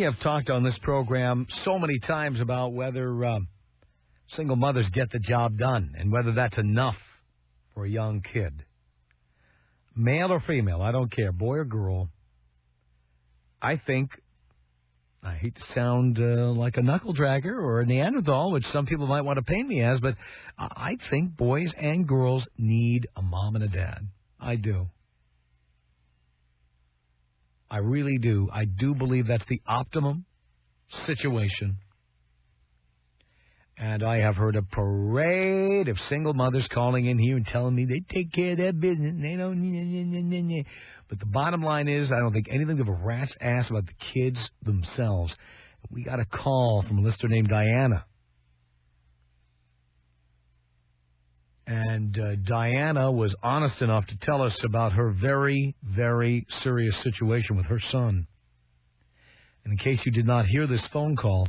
have talked on this program so many times about whether single mothers get the job done and whether that's enough for a young kid. Male or female, I don't care, boy or girl. I think, I hate to sound like a knuckle dragger or a Neanderthal, which some people might want to paint me as, but I think boys and girls need a mom and a dad. I do. I really do. I do believe that's the optimum situation. And I have heard a parade of single mothers calling in here and telling me they take care of their business. They don't. But the bottom line is, I don't think anything of a rat's ass about the kids themselves. We got a call from a listener named Diana. And Diana was honest enough to tell us about her very, very serious situation with her son. And in case you did not hear this phone call,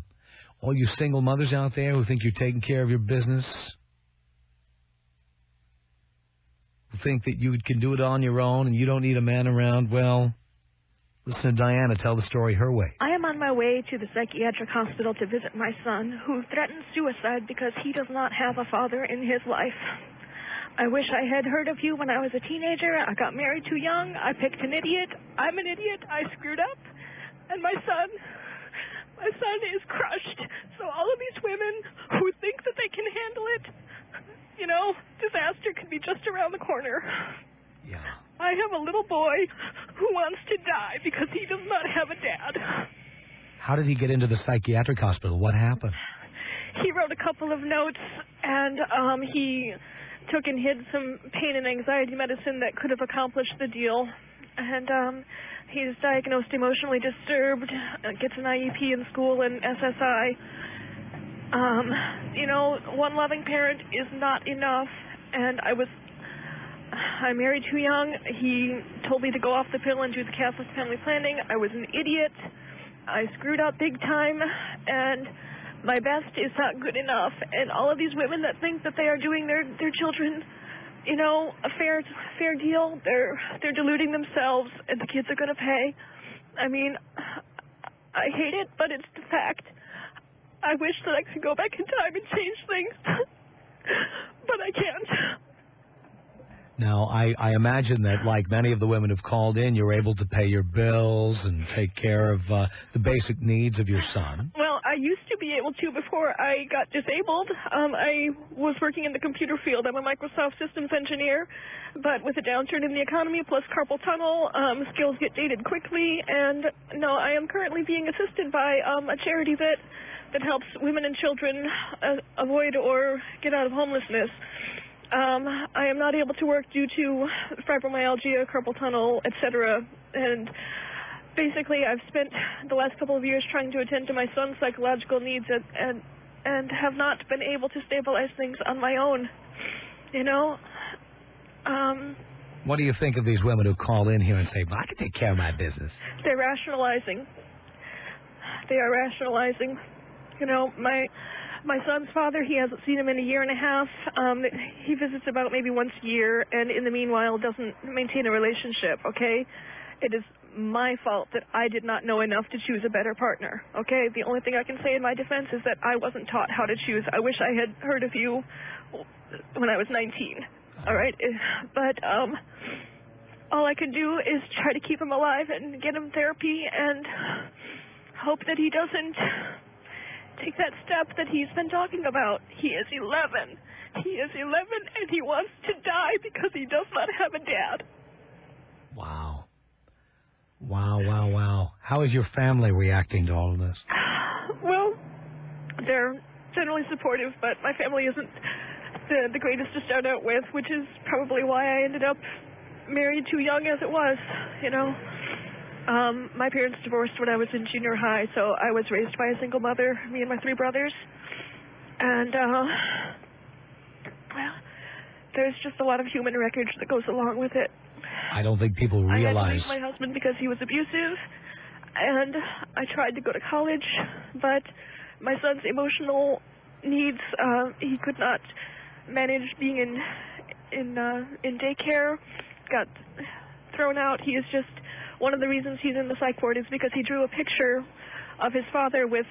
all you single mothers out there who think you're taking care of your business, who think that you can do it on your own and you don't need a man around, well, listen to Diana tell the story her way. I am on my way to the psychiatric hospital to visit my son, who threatened suicide because he does not have a father in his life. I wish I had heard of you when I was a teenager. I got married too young. I picked an idiot. I'm an idiot. I screwed up. And my son is crushed. So all of these women who think that they can handle it, you know, disaster could be just around the corner. Yeah. I have a little boy who wants to die because he does not have a dad. How did he get into the psychiatric hospital? What happened? He wrote a couple of notes, and he took and hid some pain and anxiety medicine that could have accomplished the deal. And he's diagnosed emotionally disturbed, gets an IEP in school and SSI. You know, one loving parent is not enough, and I married too young. He told me to go off the pill and do the Catholic family planning. I was an idiot. I screwed up big time, and my best is not good enough. And all of these women that think that they are doing their children, you know, a fair deal, they're deluding themselves, and the kids are going to pay. I mean, I hate it, but it's the fact. I wish that I could go back in time and change things, but I can't. Now, I imagine that, like many of the women who've called in, you're able to pay your bills and take care of the basic needs of your son. Well, I used to be able to before I got disabled. I was working in the computer field. I'm a Microsoft systems engineer, but with a downturn in the economy plus carpal tunnel, skills get dated quickly. And no, I am currently being assisted by a charity that helps women and children avoid or get out of homelessness. I am not able to work due to fibromyalgia, carpal tunnel, etc. And basically, I've spent the last couple of years trying to attend to my son's psychological needs and have not been able to stabilize things on my own. You know? What do you think of these women who call in here and say, well, I can take care of my business? They're rationalizing. They are rationalizing. You know, my son's father, he hasn't seen him in a year and a half. He visits about maybe once a year, and in the meanwhile doesn't maintain a relationship, okay? It is my fault that I did not know enough to choose a better partner, okay? The only thing I can say in my defense is that I wasn't taught how to choose. I wish I had heard of you when I was 19, all right? But all I can do is try to keep him alive and get him therapy and hope that he doesn't take that step that he's been talking about. He is 11. He is 11, and he wants to die because he does not have a dad. Wow. Wow. How is your family reacting to all of this? Well, they're generally supportive, but my family isn't the greatest to start out with, which is probably why I ended up married too young as it was, you know. My parents divorced when I was in junior high, so I was raised by a single mother, me and my 3 brothers. And, well, there's just a lot of human wreckage that goes along with it. I don't think people realize. I had to leave my husband because he was abusive, and I tried to go to college, but my son's emotional needs, he could not manage being in daycare, got thrown out. He is just... One of the reasons he's in the psych ward is because he drew a picture of his father with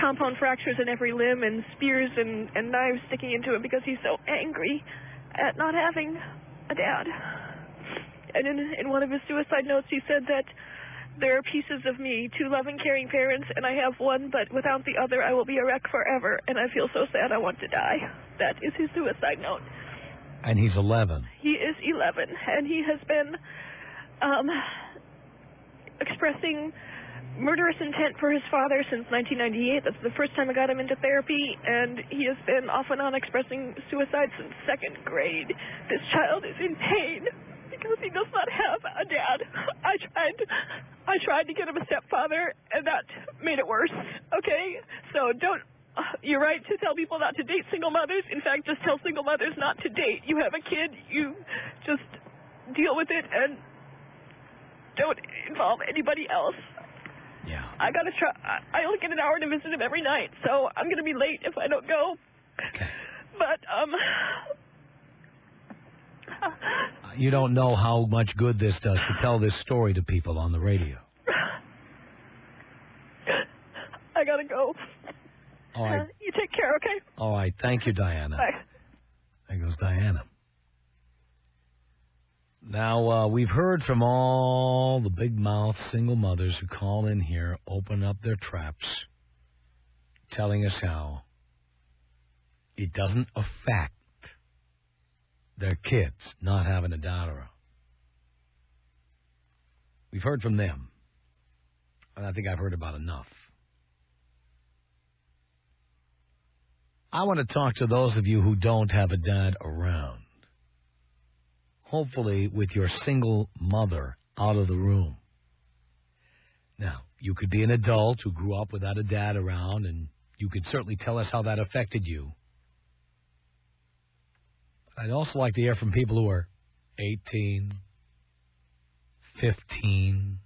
compound fractures in every limb and spears and knives sticking into him because he's so angry at not having a dad. And in one of his suicide notes, he said that there are pieces of me, 2 loving, caring parents, and I have one, but without the other, I will be a wreck forever, and I feel so sad I want to die. That is his suicide note. And he's 11. He is 11, and he has been expressing murderous intent for his father since 1998. That's the first time I got him into therapy, and he has been off and on expressing suicide since 2nd grade. This child is in pain because he does not have a dad. I tried to get him a stepfather, and that made it worse. Okay? So don't... You're right to tell people not to date single mothers. In fact, just tell single mothers not to date. You have a kid, you just deal with it and don't involve anybody else. Yeah. I gotta try. I only get an hour to visit him every night, so I'm gonna be late if I don't go. Okay. But you don't know how much good this does to tell this story to people on the radio. I gotta go. All right. You take care, okay? All right. Thank you, Diana. Bye. There goes Diana. Now, we've heard from all the big-mouth single mothers who call in here, open up their traps, telling us how it doesn't affect their kids not having a dad around. We've heard from them, and I think I've heard about enough. I want to talk to those of you who don't have a dad around. Hopefully with your single mother out of the room. Now, you could be an adult who grew up without a dad around, and you could certainly tell us how that affected you. I'd also like to hear from people who are 18, 15,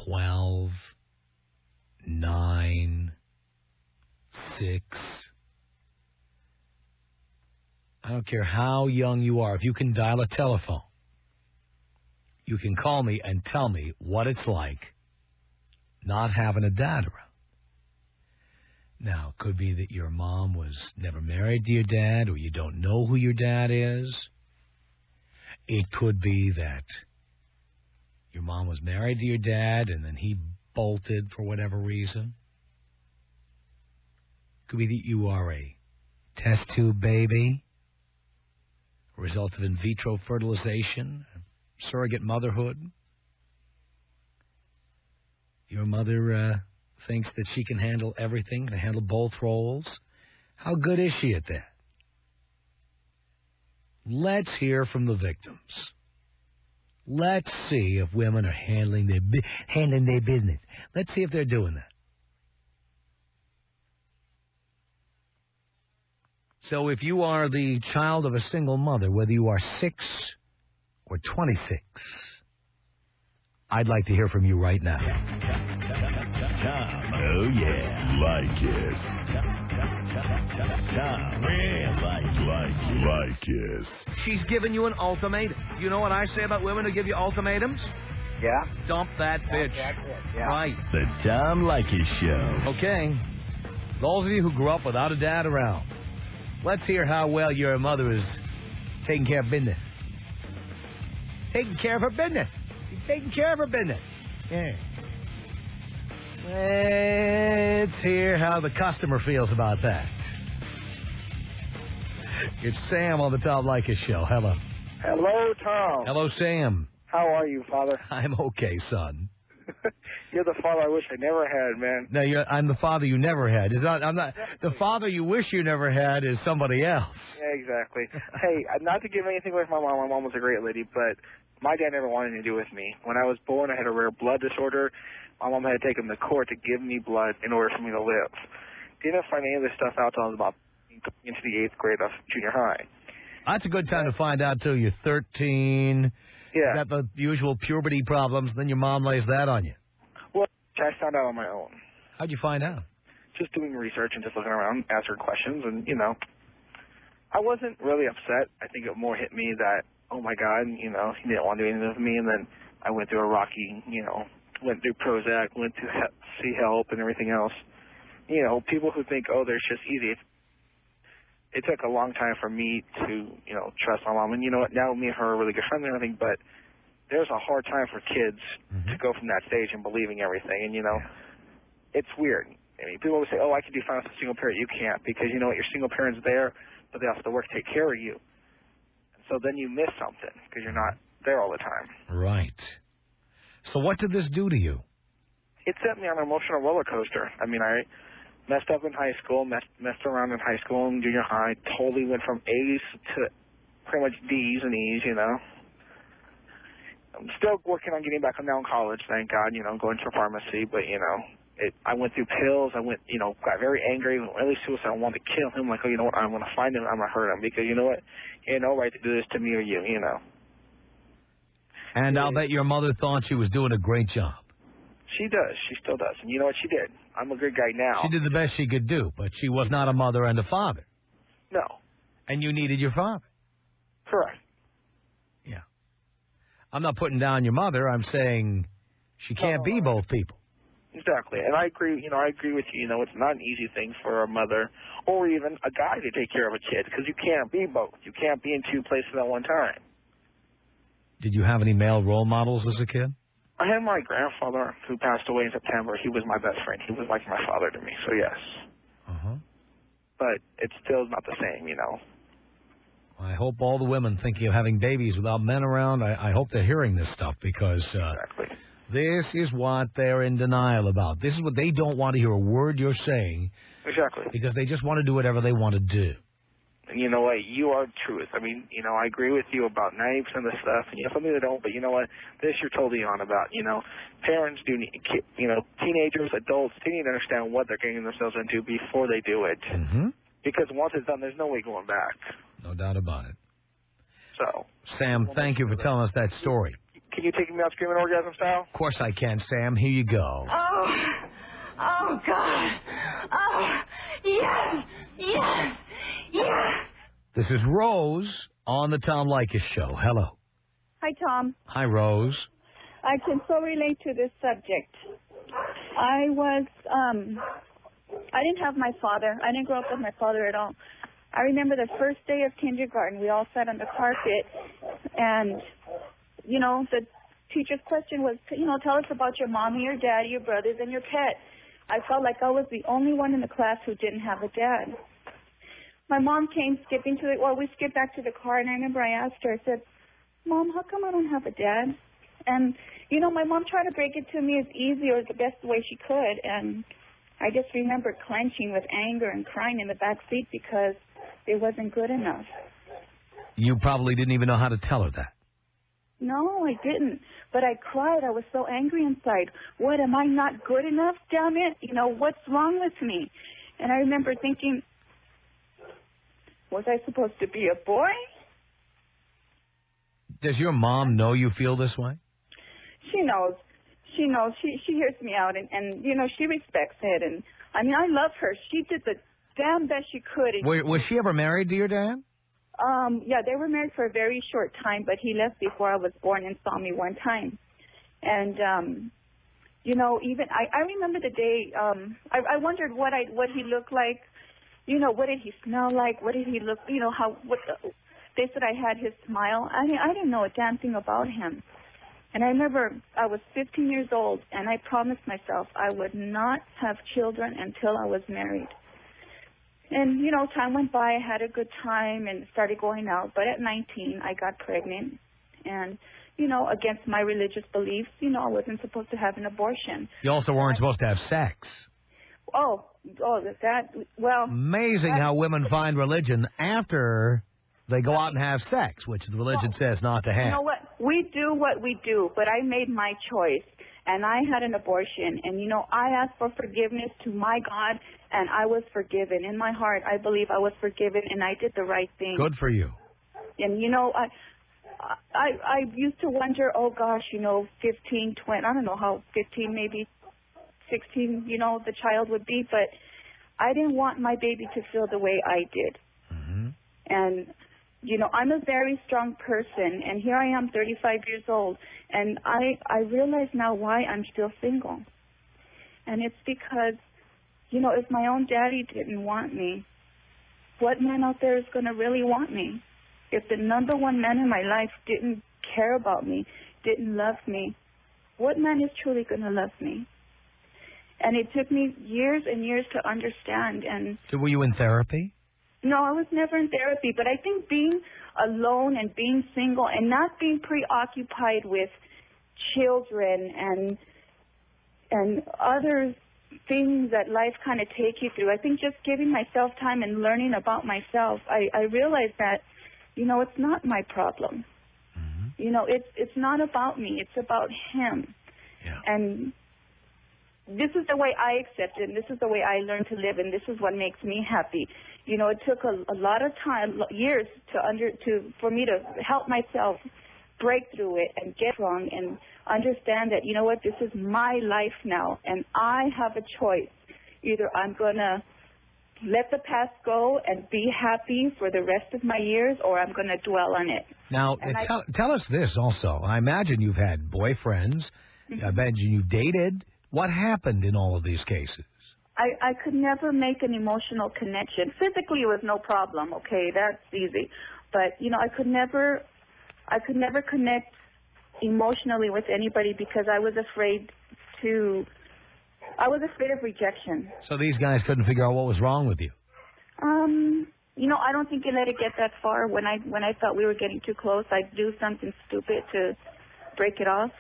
12, 9, 6. I don't care how young you are. If you can dial a telephone, you can call me and tell me what it's like not having a dad around. Now, it could be that your mom was never married to your dad, or you don't know who your dad is. It could be that your mom was married to your dad and then he bolted for whatever reason. Could be that you are a test tube baby, a result of in vitro fertilization, surrogate motherhood. Your mother thinks that she can handle everything, can handle both roles. How good is she at that? Let's hear from the victims. Let's see if women are handling their business. Let's see if they're doing that. So if you are the child of a single mother, whether you are 6 or 26, I'd like to hear from you right now. Tom, oh yeah, Leykis. Tom, yeah, Leykis. She's giving you an ultimatum. You know what I say about women who give you ultimatums? Yeah? Dump that bitch. Yeah. Right. The Tom Leykis Show. Okay. Those of you who grew up without a dad around, let's hear how well your mother is taking care of business. Taking care of her business. She's taking care of her business. Yeah. Let's hear how the customer feels about that. It's Sam on the Tom Leykis Show. Hello. Hello, Tom. Hello, Sam. How are you, Father? I'm okay, son. You're the father I wish I never had, man. No, I'm the father you never had. I'm not. The father you wish you never had is somebody else. Yeah, exactly. Hey, not to give anything away from my mom. My mom was a great lady, but my dad never wanted anything to do with me. When I was born, I had a rare blood disorder. My mom had to take him to court to give me blood in order for me to live. Didn't find any of this stuff out until I was about into the 8th grade of junior high. That's a good time to find out, too. You're 13. Yeah. You got the usual puberty problems, then your mom lays that on you. Well, I found out on my own. How'd you find out? Just doing research and just looking around, answering questions, and, I wasn't really upset. I think it more hit me that, oh, my God, he didn't want to do anything with me, and then I went through a rocky, went through Prozac, went to see help and everything else. You know, people who think, oh, they're just easy. It took a long time for me to, you know, trust my mom. And you know what? Now me and her are really good friends and everything, but there's a hard time for kids to go from that stage and believing everything. And, you know, it's weird. I mean, people always say, oh, I can do fine as a single parent. You can't, because you know what? Your single parent's there, but they also have to work to take care of you. And so then you miss something because you're not there all the time. Right. So what did this do to you? It sent me on an emotional roller coaster. I mean, I messed up in high school, messed around in high school and junior high, totally went from A's to pretty much D's and E's, you know. I'm still working on getting back now in college, thank God, you know, going to pharmacy, but, you know, I went through pills, you know, got very angry, really suicidal, I wanted to kill him, like, oh, you know what, I'm going to find him, I'm going to hurt him, because, you know what, he had no right to do this to me or you know. And I'll bet your mother thought she was doing a great job. She does. She still does. And you know what? She did. I'm a good guy now. She did the best she could do, but she was not a mother and a father. No. And you needed your father. Correct. Yeah. I'm not putting down your mother. I'm saying she can't be both people. Exactly. And I agree, you know, I agree with you. You know, it's not an easy thing for a mother or even a guy to take care of a kid because you can't be both. You can't be in two places at one time. Did you have any male role models as a kid? I had my grandfather who passed away in September. He was my best friend. He was like my father to me, so yes. Uh-huh. But it's still not the same, you know. I hope all the women thinking of having babies without men around, I hope they're hearing this stuff because exactly. This is what they're in denial about. This is what they don't want to hear a word you're saying. Exactly. Because they just want to do whatever they want to do. And you know what? You are the truth. I mean, you know, I agree with you about 90% of the stuff. And, you know, some people don't, but you know what? This you're totally on about. You know, parents do need, you know, teenagers, adults, they need to understand what they're getting themselves into before they do it. Mm-hmm. Because once it's done, there's no way going back. No doubt about it. So. Sam, thank you for telling us that story. Can you take me out screaming orgasm style? Of course I can, Sam. Here you go. Oh, God. Oh, yes, yes, yes. This is Rose on the Tom Leykis Show. Hello. Hi, Tom. Hi, Rose. I can so relate to this subject. I didn't have my father. I didn't grow up with my father at all. I remember the first day of kindergarten, we all sat on the carpet, and, you know, the teacher's question was, you know, tell us about your mommy, your daddy, your brothers, and your pet. I felt like I was the only one in the class who didn't have a dad. My mom came skipping we skipped back to the car, and I remember I asked her, I said, Mom, how come I don't have a dad? And, you know, my mom tried to break it to me as easy or the best way she could, and I just remember clenching with anger and crying in the back seat because it wasn't good enough. You probably didn't even know how to tell her that. No, I didn't. But I cried. I was so angry inside. What, am I not good enough, damn it? You know, what's wrong with me? And I remember thinking, was I supposed to be a boy? Does your mom know you feel this way? She knows. She knows. She hears me out, and you know, she respects it. And, I mean, I love her. She did the damn best she could. Was she ever married to your dad? Yeah, they were married for a very short time, but he left before I was born and saw me one time. And, you know, even I remember the day, I wondered what he looked like. You know, what did he smell like? What did he look, you know, they said I had his smile. I didn't know a damn thing about him. And I remember I was 15 years old, and I promised myself I would not have children until I was married. And, you know, time went by, I had a good time and started going out. But at 19, I got pregnant. And, you know, against my religious beliefs, you know, I wasn't supposed to have an abortion. You also weren't supposed to have sex. Amazing how women find religion after they go out and have sex, which the religion says not to have. You know what? We do what we do, but I made my choice. And I had an abortion, and, you know, I asked for forgiveness to my God, and I was forgiven. In my heart, I believe I was forgiven, and I did the right thing. Good for you. And, you know, I used to wonder, oh, gosh, you know, 15, 20, I don't know how 15, maybe 16, you know, the child would be, but I didn't want my baby to feel the way I did. Mm-hmm. And, You know, I'm a very strong person, and here I am, 35 years old, and I realize now why I'm still single. And it's because, you know, if my own daddy didn't want me, what man out there is going to really want me? If the number one man in my life didn't care about me, didn't love me, what man is truly going to love me? And it took me years and years to understand. And So were you in therapy? no, I was never in therapy, but I think being alone and being single and not being preoccupied with children and other things that life kind of take you through, I think just giving myself time and learning about myself, I realized that, you know, it's not my problem. Mm-hmm. You know, it's not about me. It's about him. Yeah. And this is the way I accept it, and this is the way I learn to live, and this is what makes me happy. You know, it took a lot of time, years for me to help myself break through it and get wrong and understand that, you know what, this is my life now, and I have a choice. Either I'm going to let the past go and be happy for the rest of my years, or I'm going to dwell on it. Now, tell us this also. I imagine you've had boyfriends. I imagine you dated. What happened in all of these cases? I could never make an emotional connection. Physically, it was no problem. Okay, that's easy. But, you know, I could never connect emotionally with anybody because I was afraid of rejection. So these guys couldn't figure out what was wrong with you? You know, I don't think you let it get that far. When I thought we were getting too close, I'd do something stupid to break it off.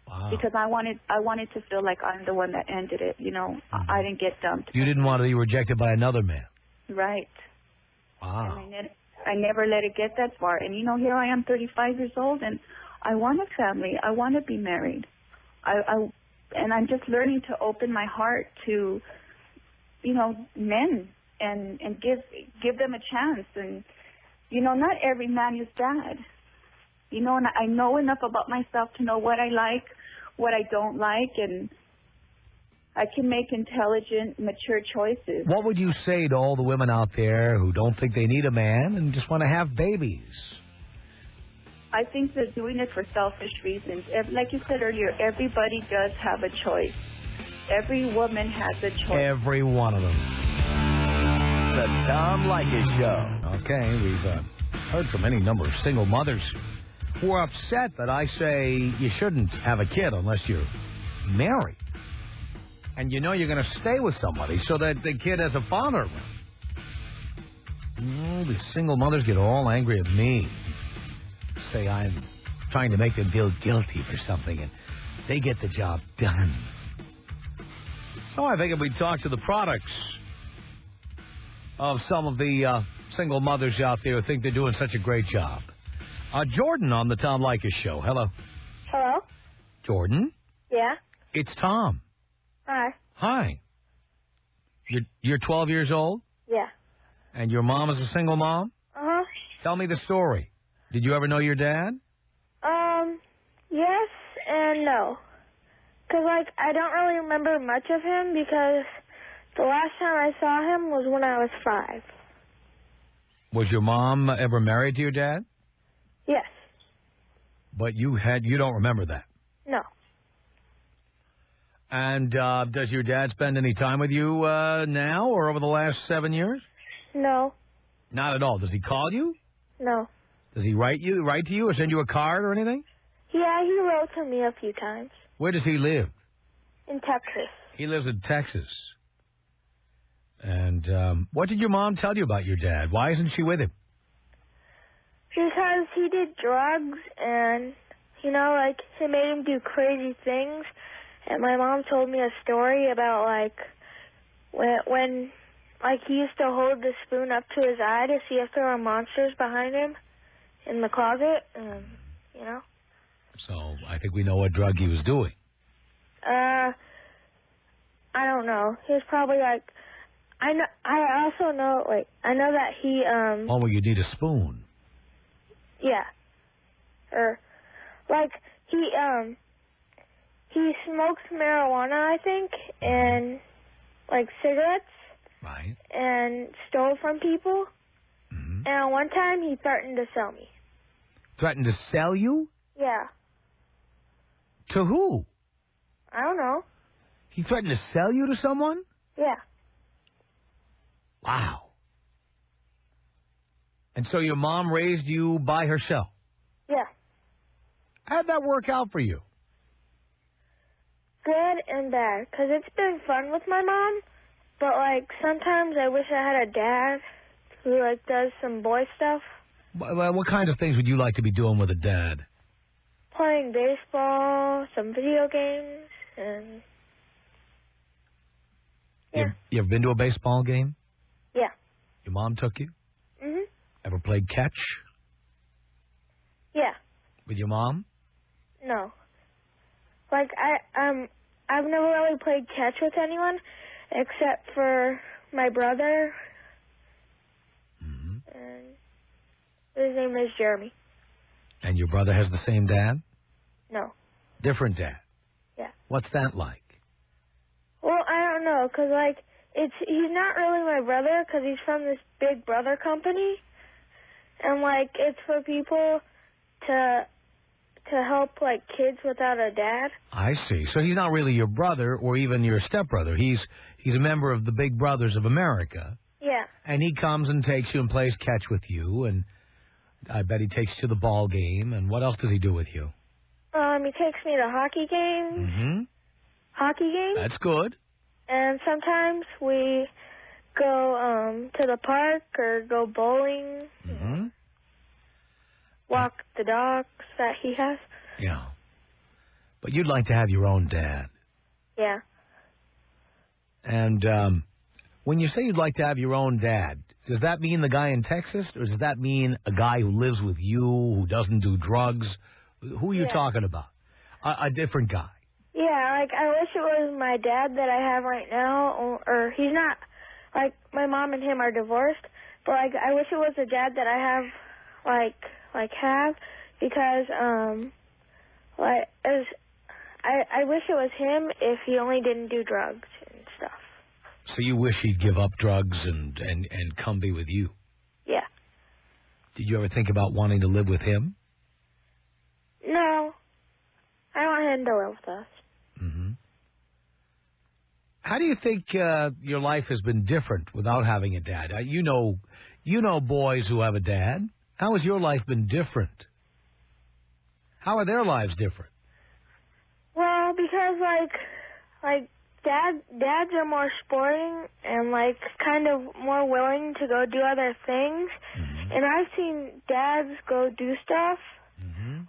Wow. Because I wanted to feel like I'm the one that ended it. You know, I didn't get dumped. You didn't want to be rejected by another man? Right. Wow. And I never let it get that far. And, you know, here I am, 35 years old, and I want a family. I want to be married. And I'm just learning to open my heart to, you know, men and give them a chance. And, you know, not every man is bad. You know, and I know enough about myself to know what I like, what I don't like, and I can make intelligent, mature choices. What would you say to all the women out there who don't think they need a man and just want to have babies? I think they're doing it for selfish reasons. Like you said earlier, everybody does have a choice. Every woman has a choice. Every one of them. The Tom Leykis Show. Okay, we've heard from any number of single mothers who are upset that I say you shouldn't have a kid unless you're married. And you know you're going to stay with somebody so that the kid has a father. The single mothers get all angry at me. Say I'm trying to make them feel guilty for something, and they get the job done. So I figured we'd talk to the products of some of the single mothers out there who think they're doing such a great job. Jordan on the Tom Leykis Show. Hello. Hello? Jordan? Yeah? It's Tom. Hi. Hi. You're 12 years old? Yeah. And your mom is a single mom? Uh-huh. Tell me the story. Did you ever know your dad? Yes and no. Because, I don't really remember much of him because the last time I saw him was when I was 5. Was your mom ever married to your dad? Yes. But you don't remember that? No. And does your dad spend any time with you now or over the last 7 years? No. Not at all. Does he call you? No. Does he write to you or send you a card or anything? Yeah, he wrote to me a few times. Where does he live? In Texas. He lives in Texas. And what did your mom tell you about your dad? Why isn't she with him? Because he did drugs and, he made him do crazy things. And my mom told me a story about, when he used to hold the spoon up to his eye to see if there were monsters behind him in the closet, So I think we know what drug he was doing. I don't know. He was probably I also know that he Oh, well, you need a spoon. Yeah. Or he smokes marijuana, I think, and cigarettes. Right. And stole from people. Mm-hmm. And one time he threatened to sell me. Threatened to sell you? Yeah. To who? I don't know. He threatened to sell you to someone? Yeah. Wow. And so your mom raised you by herself? Yeah. How'd that work out for you? Good and bad. Because it's been fun with my mom. But, like, sometimes I wish I had a dad who, like, does some boy stuff. Well, what kind of things would you like to be doing with a dad? Playing baseball, some video games, and... Yeah. You ever been to a baseball game? Yeah. Your mom took you? Mhm. Ever played catch? Yeah. With your mom? No. Like, I've never really played catch with anyone except for my brother. Mm-hmm. And his name is Jeremy. And your brother has the same dad? No. Different dad? Yeah. What's that like? Well, I don't know, 'cause like, he's not really my brother 'cause he's from this Big Brother company. And, like, it's for people to help, like, kids without a dad. I see. So he's not really your brother or even your stepbrother. He's a member of the Big Brothers of America. Yeah. And he comes and takes you and plays catch with you, and I bet he takes you to the ball game. And what else does he do with you? He takes me to hockey games. Mm-hmm. Hockey games. That's good. And sometimes we go to the park or go bowling. Mm-hmm. Walk the dogs that he has. Yeah. But you'd like to have your own dad. Yeah. And when you say you'd like to have your own dad, does that mean the guy in Texas, or does that mean a guy who lives with you, who doesn't do drugs? Who are you talking about? A different guy. Yeah, like, I wish it was my dad that I have right now, or he's not, like, my mom and him are divorced, but, like, I wish it was the dad that I have, because, I wish it was him if he only didn't do drugs and stuff. So you wish he'd give up drugs and come be with you? Yeah. Did you ever think about wanting to live with him? No. I want him to live with us. Mm-hmm. How do you think your life has been different without having a dad? You know boys who have a dad. How has your life been different? How are their lives different? Well, because like dads are more sporting and like kind of more willing to go do other things. Mm-hmm. And I've seen dads go do stuff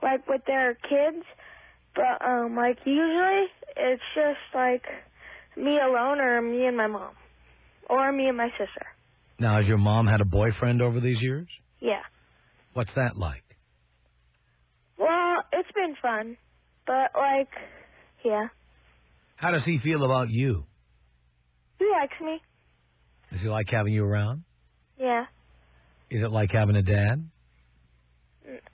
like with their kids, but like usually it's just like me alone or me and my mom or me and my sister. Now, has your mom had a boyfriend over these years? Yeah. What's that like? Well, it's been fun, but like, yeah. How does he feel about you? He likes me. Does he like having you around? Yeah. Is it like having a dad?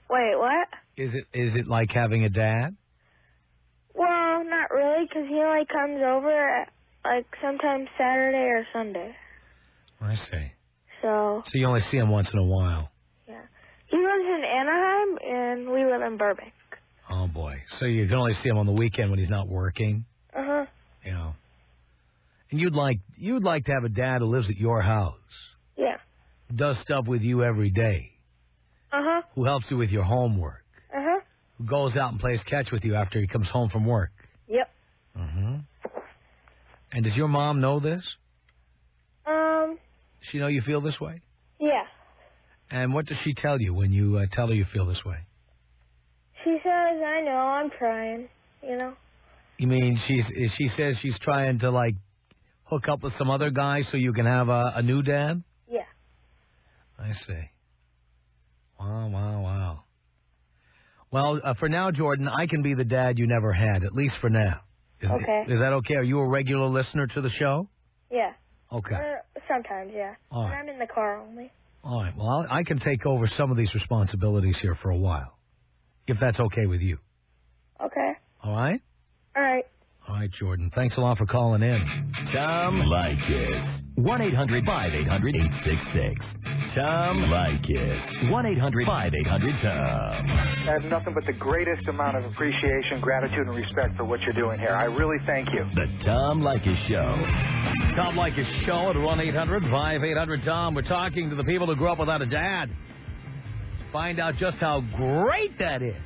Wait, what? Is it like having a dad? Well, not really, because he only comes over at, like, sometimes Saturday or Sunday. I see. So you only see him once in a while. Yeah. He lives in Anaheim, and we live in Burbank. Oh, boy. So you can only see him on the weekend when he's not working? Uh-huh. You know. And you'd like to have a dad who lives at your house. Yeah. Does stuff with you every day. Uh-huh. Who helps you with your homework. Uh-huh. Who goes out and plays catch with you after he comes home from work. Yep. Mm-hmm. And does your mom know this? Does she know you feel this way? Yeah. And what does she tell you when you tell her you feel this way? She says, I know, I'm trying, you know. You mean she says she's trying to, like, hook up with some other guy so you can have a new dad? Yeah. I see. Wow. Well, for now, Jordan, I can be the dad you never had, at least for now. Okay. Is that okay? Are you a regular listener to the show? Yeah. Okay. Sometimes, yeah. All right. But I'm in the car only. All right. Well, I can take over some of these responsibilities here for a while, if that's okay with you. Okay. All right? All right. All right, Jordan. Thanks a lot for calling in. Tom Leykis. 1-800-5800-866. Tom Leykis. 1-800-5800-TOM. I have nothing but the greatest amount of appreciation, gratitude, and respect for what you're doing here. I really thank you. The Tom Leykis Show. Tom Leykis Show at 1-800-5800-TOM. We're talking to the people who grew up without a dad. Find out just how great that is.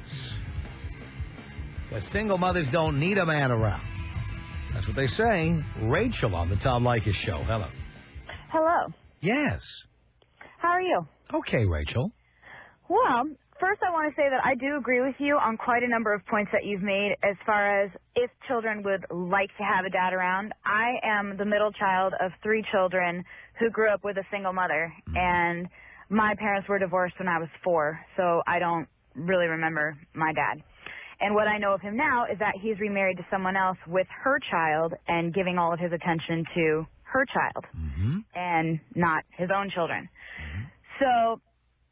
Because single mothers don't need a man around. That's what they say. Rachel on the Tom Leykis Show. Hello. Hello. Yes. How are you? Okay, Rachel. Well, first I want to say that I do agree with you on quite a number of points that you've made as far as if children would like to have a dad around. I am the middle child of 3 children who grew up with a single mother, and my parents were divorced when I was 4, so I don't really remember my dad. And what I know of him now is that he's remarried to someone else with her child and giving all of his attention to her child and not his own children. So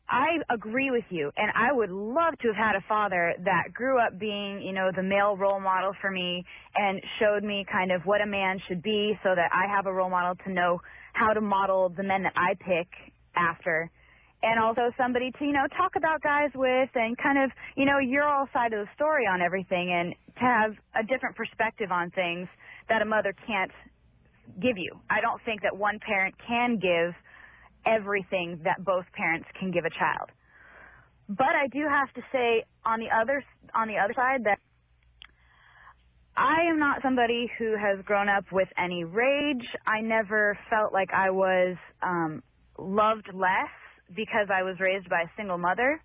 I agree with you, and I would love to have had a father that grew up being, you know, the male role model for me and showed me kind of what a man should be so that I have a role model to know how to model the men that I pick after. And also somebody to, you know, talk about guys with and kind of, you know, your all side of the story on everything and to have a different perspective on things that a mother can't give you. I don't think that one parent can give everything that both parents can give a child. But I do have to say on the other side that I am not somebody who has grown up with any rage. I never felt like I was loved less because I was raised by a single mother.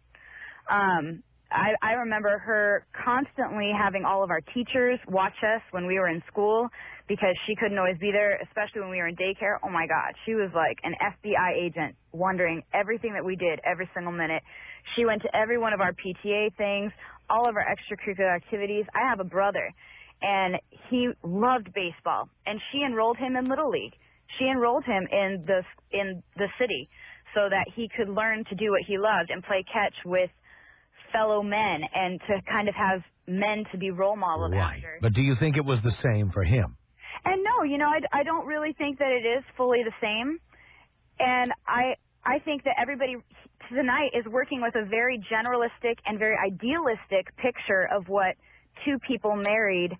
I remember her constantly having all of our teachers watch us when we were in school because she couldn't always be there, especially when we were in daycare. Oh, my God. She was like an FBI agent wondering everything that we did every single minute. She went to every one of our PTA things, all of our extracurricular activities. I have a brother, and he loved baseball, and she enrolled him in Little League. She enrolled him in the city so that he could learn to do what he loved and play catch with fellow men and to kind of have men to be role modeled after. But do you think it was the same for him? And no, you know, I don't really think that it is fully the same. And I think that everybody tonight is working with a very generalistic and very idealistic picture of what 2 people married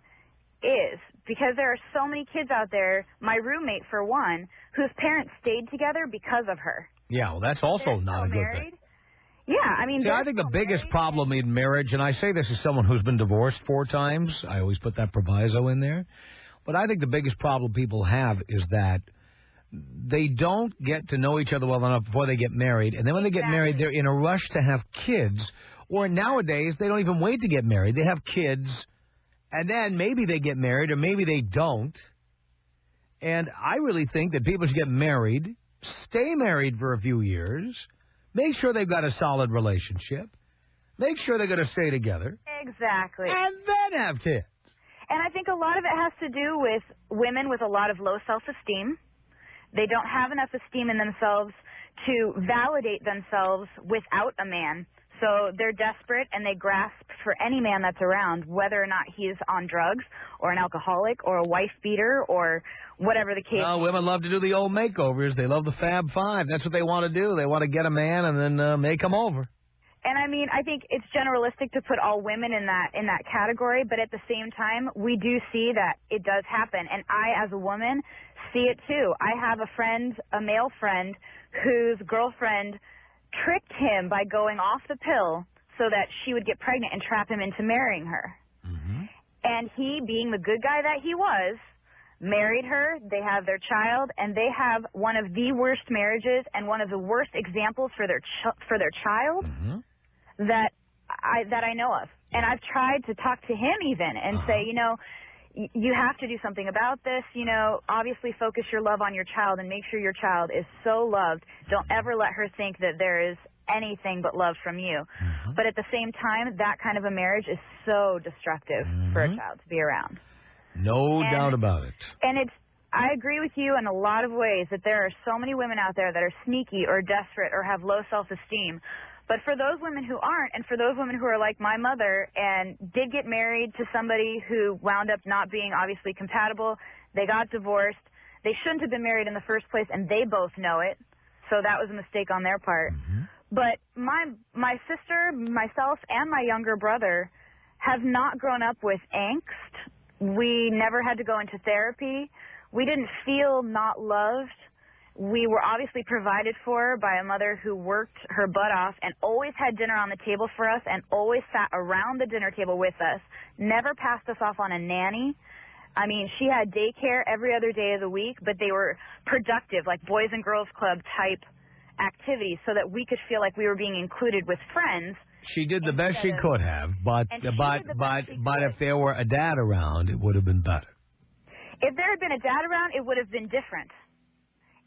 is. Because there are so many kids out there, my roommate for one, whose parents stayed together because of her. Yeah, well, that's also not a good thing. Yeah, I mean... See, I think the biggest problem in marriage, and I say this as someone who's been divorced 4 times, I always put that proviso in there, but I think the biggest problem people have is that they don't get to know each other well enough before they get married, and then when they get married, they're in a rush to have kids, or nowadays, they don't even wait to get married. They have kids, and then maybe they get married, or maybe they don't, and I really think that people should get married, stay married for a few years, make sure they've got a solid relationship, make sure they're going to stay together. Exactly. And then have kids. And I think a lot of it has to do with women with a lot of low self-esteem. They don't have enough esteem in themselves to validate themselves without a man. So they're desperate and they grasp for any man that's around, whether or not he is on drugs or an alcoholic or a wife beater or whatever the case. Well, women love to do the old makeovers. They love the Fab Five. That's what they want to do. They want to get a man and then make him over. And I mean, I think it's generalistic to put all women in that category, but at the same time, we do see that it does happen. And I, as a woman, see it too. I have a friend, a male friend, whose girlfriend tricked him by going off the pill so that she would get pregnant and trap him into marrying her. And he, being the good guy that he was, married her. They have their child, and they have one of the worst marriages and one of the worst examples for their child that I know of. And I've tried to talk to him even and say, you know, you have to do something about this. You know, obviously focus your love on your child and make sure your child is so loved. Don't ever let her think that there is anything but love from you. But at the same time, that kind of a marriage is so destructive for a child to be around. No doubt about it. And it's, I agree with you in a lot of ways that there are so many women out there that are sneaky or desperate or have low self-esteem. But for those women who aren't, and for those women who are like my mother and did get married to somebody who wound up not being obviously compatible, they got divorced, they shouldn't have been married in the first place, and they both know it. So that was a mistake on their part. But my sister, myself, and my younger brother have not grown up with angst. We never had to go into therapy. We didn't feel not loved. We were obviously provided for by a mother who worked her butt off and always had dinner on the table for us and always sat around the dinner table with us, never passed us off on a nanny. I mean, she had daycare every other day of the week, but they were productive, like Boys and Girls Club type activities, so that we could feel like we were being included with friends. She did the best she could have, but if there were a dad around, it would have been better. If there had been a dad around, it would have been different.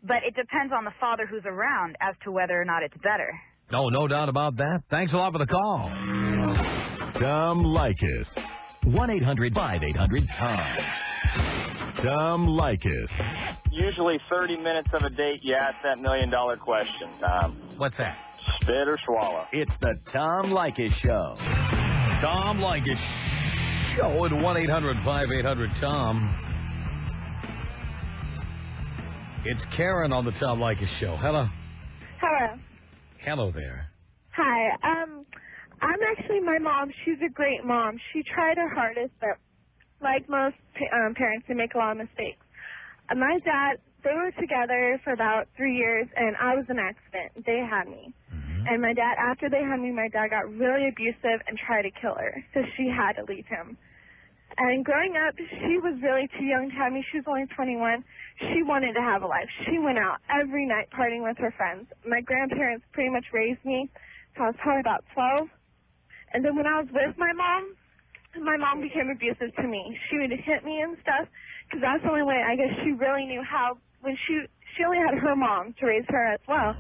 But it depends on the father who's around as to whether or not it's better. Oh, no doubt about that. Thanks a lot for the call. Tom Leykis. 1-800-5800-TOM. Tom Leykis. Usually 30 minutes of a date, you ask that $1 million question, Tom. What's that? Spit or swallow? It's the Tom Leykis Show. Tom Leykis Show at 1-800-5800-TOM. It's Karen on the Tom Leykis Show. Hello. Hello. Hello there. Hi. I'm actually my mom. She's a great mom. She tried her hardest, but like most parents, they make a lot of mistakes. My dad, they were together for about 3 years, and I was an accident. They had me. And my dad, after they had me, my dad got really abusive and tried to kill her, so she had to leave him. And growing up, she was really too young to have me. She was only 21. She wanted to have a life. She went out every night partying with her friends. My grandparents pretty much raised me, so I was probably about 12. And then when I was with my mom became abusive to me. She would hit me and stuff, because that's the only way I guess she really knew how. When she only had her mom to raise her as well,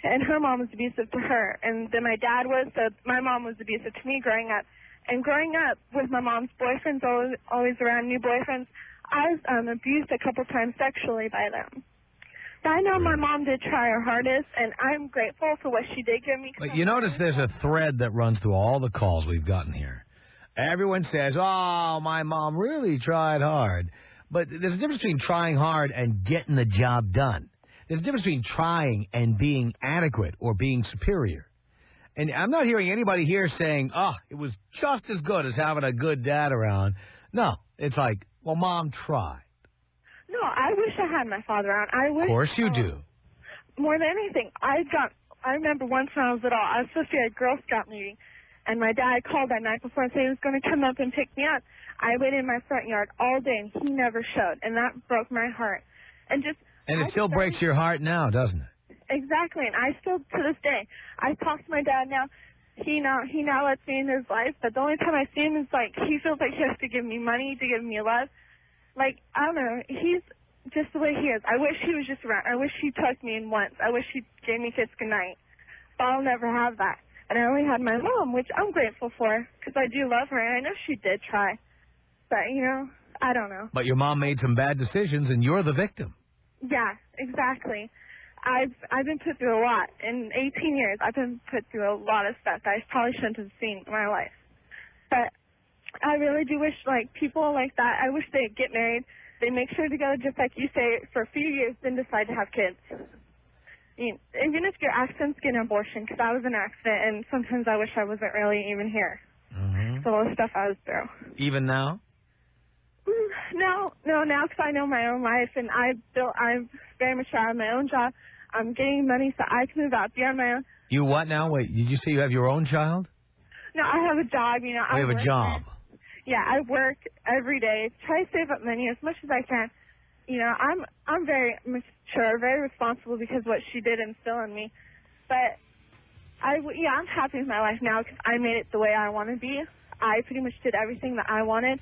and her mom was abusive to her. And then my dad was, so my mom was abusive to me growing up. And growing up with my mom's boyfriends, always around new boyfriends, I was abused a couple times sexually by them. But I know my mom did try her hardest, and I'm grateful for what she did give me. But you notice there's a thread that runs through all the calls we've gotten here. Everyone says, oh, my mom really tried hard. But there's a difference between trying hard and getting the job done. There's a difference between trying and being adequate or being superior. And I'm not hearing anybody here saying, oh, it was just as good as having a good dad around. No, it's like, well, Mom tried. No, I wish I had my father around. I wish. Of course you do. More than anything, I remember once when I was little, I was supposed to be at a Girl Scout meeting, and my dad called that night before and said he was going to come up and pick me up. I waited in my front yard all day, and he never showed, and that broke my heart. And it still breaks your heart now, doesn't it? Exactly, and I still, to this day, I talk to my dad now. He now lets me in his life, but the only time I see him is like he feels like he has to give me money to give me love. Like, I don't know, he's just the way he is. I wish he was just around. I wish he tucked me in once. I wish he gave me a kiss goodnight. But I'll never have that. And I only had my mom, which I'm grateful for, because I do love her, and I know she did try. But, I don't know. But your mom made some bad decisions, and you're the victim. Yeah, exactly. I've been put through a lot. In 18 years, I've been put through a lot of stuff that I probably shouldn't have seen in my life. But I really do wish, people like that, I wish they'd get married. They make sure to go, just like you say, for a few years, then decide to have kids. Even if your accidents, get an abortion, because I was an accident, and sometimes I wish I wasn't really even here. So all the stuff I was through. Even now? No, now because I know my own life, and I'm very mature. I have my own job. I'm getting money so I can move out, be on my own. You what now? Wait, did you say you have your oown child? No, I have a job, I have a job. Yeah, I work every day. Try to save up money as much as I can. I'm very mature, very responsible because what she did instill in me. But I'm happy with my life now because I made it the way I want to be. I pretty much did everything that I wanted.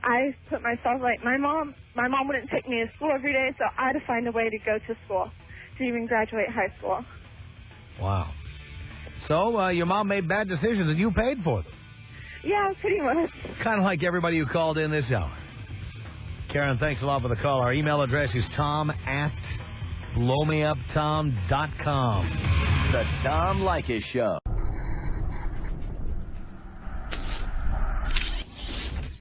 I put myself my mom wouldn't take me to school every day, so I had to find a way to go to school, to even graduate high school. Wow. So your mom made bad decisions and you paid for them. Yeah, pretty much. Kind of like everybody who called in this hour. Karen, thanks a lot for the call. Our email address is tom@blowmeuptom.com. The Tom Leykis Show.